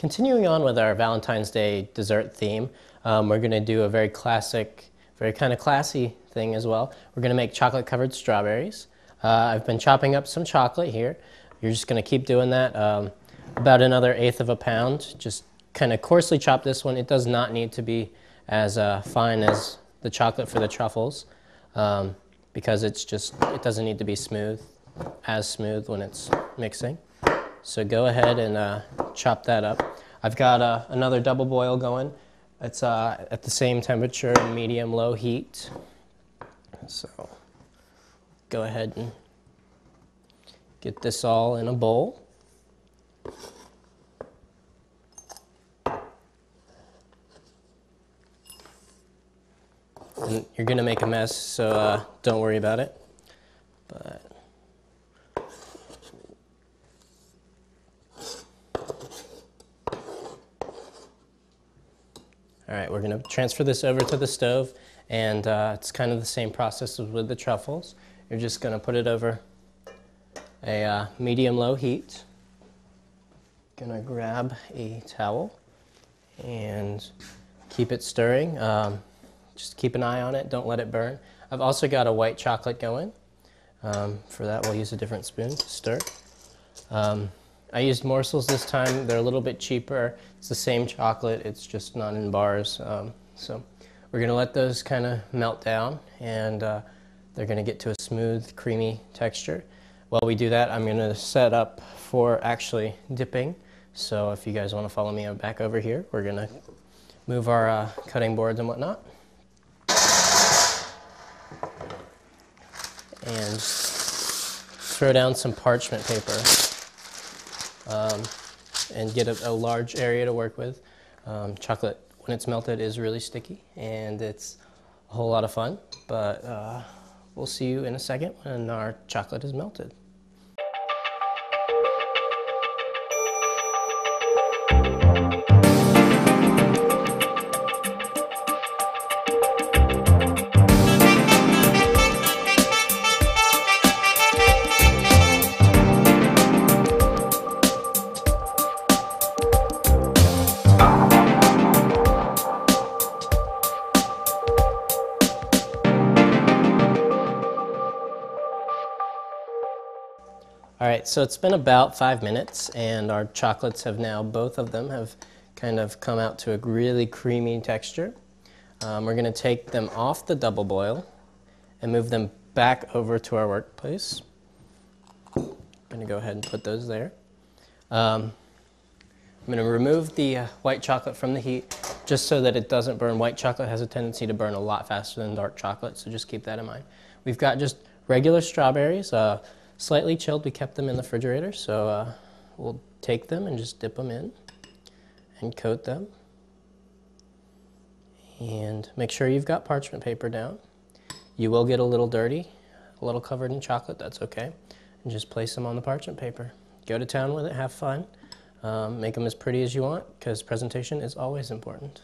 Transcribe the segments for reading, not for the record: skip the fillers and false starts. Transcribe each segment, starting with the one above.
Continuing on with our Valentine's Day dessert theme, we're going to do a very classic, very kind of classy thing as well. We're going to make chocolate covered strawberries. I've been chopping up some chocolate here. You're just going to keep doing that. About another 1/8 of a pound. Just kind of coarsely chop this one. It does not need to be as fine as the chocolate for the truffles because it doesn't need to be as smooth when it's mixing. So go ahead and chop that up. I've got another double boil going. It's at the same temperature, medium-low heat. So go ahead and get this all in a bowl. And you're gonna make a mess, so don't worry about it. But all right, we're going to transfer this over to the stove, and it's kind of the same process as with the truffles. You're just going to put it over a medium-low heat. Going to grab a towel and keep it stirring. Just keep an eye on it, don't let it burn. I've also got a white chocolate going. For that, we'll use a different spoon to stir. I used morsels this time. They're a little bit cheaper. It's the same chocolate, it's just not in bars. So we're gonna let those kind of melt down, and they're gonna get to a smooth, creamy texture. While we do that, I'm gonna set up for actually dipping. So if you guys wanna follow me back over here, we're gonna move our cutting boards and whatnot. And throw down some parchment paper. And get a large area to work with. Chocolate, when it's melted, is really sticky, and it's a whole lot of fun, but we'll see you in a second when our chocolate is melted. All right, so it's been about 5 minutes, and our chocolates have now, both of them have kind of come out to a really creamy texture. We're gonna take them off the double boil and move them back over to our workplace. I'm gonna go ahead and put those there. I'm gonna remove the white chocolate from the heat just so that it doesn't burn. White chocolate has a tendency to burn a lot faster than dark chocolate, so just keep that in mind. We've got just regular strawberries. Slightly chilled, we kept them in the refrigerator, so we'll take them and just dip them in and coat them. And make sure you've got parchment paper down. You will get a little dirty, a little covered in chocolate, that's okay. And just place them on the parchment paper. Go to town with it, have fun. Make them as pretty as you want, because presentation is always important.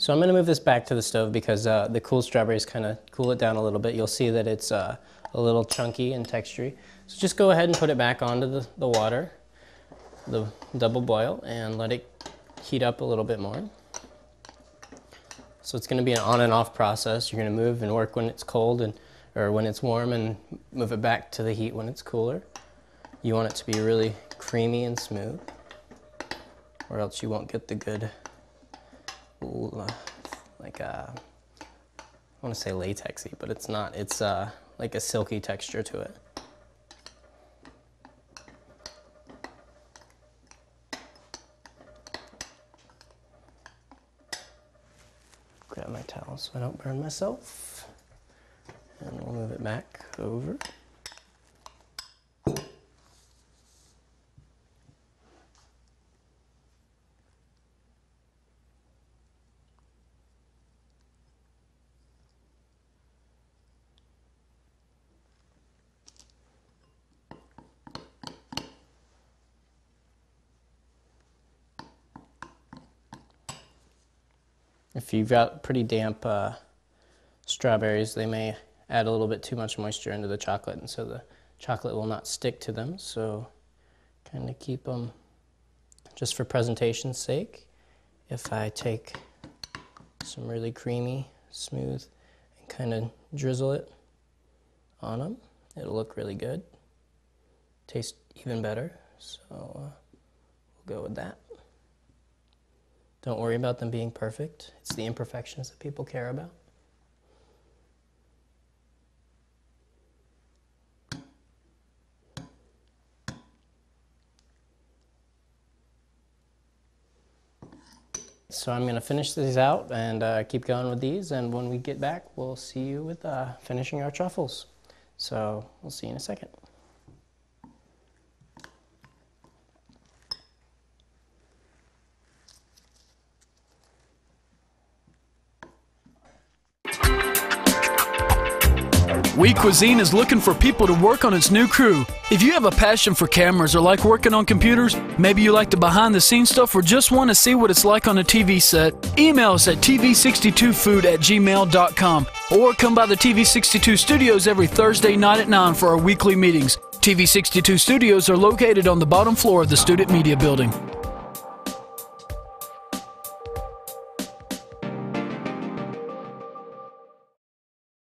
So I'm going to move this back to the stove because the cool strawberries kind of cool it down a little bit. You'll see that it's a little chunky and textury. So just go ahead and put it back onto the water, the double boil, and let it heat up a little bit more. So it's going to be an on and off process. You're going to move and work when it's cold or when it's warm, and move it back to the heat when it's cooler. You want it to be really creamy and smooth, or else you won't get the good like I want to say latexy, but it's not. It's like a silky texture to it. Grab my towel so I don't burn myself, and we'll move it back over. If you've got pretty damp strawberries, they may add a little bit too much moisture into the chocolate, and so the chocolate will not stick to them. So kind of keep them, just for presentation's sake, if I take some really creamy, smooth, and kind of drizzle it on them, it'll look really good. Taste even better, so we'll go with that. Don't worry about them being perfect. It's the imperfections that people care about. So I'm going to finish these out and keep going with these, and when we get back, we'll see you with finishing our truffles. So we'll see you in a second. Cuisine is looking for people to work on its new crew. If you have a passion for cameras or like working on computers, maybe you like the behind-the-scenes stuff or just want to see what it's like on a TV set, email us at tv62food@gmail.com or come by the TV62 studios every Thursday night at 9 for our weekly meetings. TV62 studios are located on the bottom floor of the Student Media Building.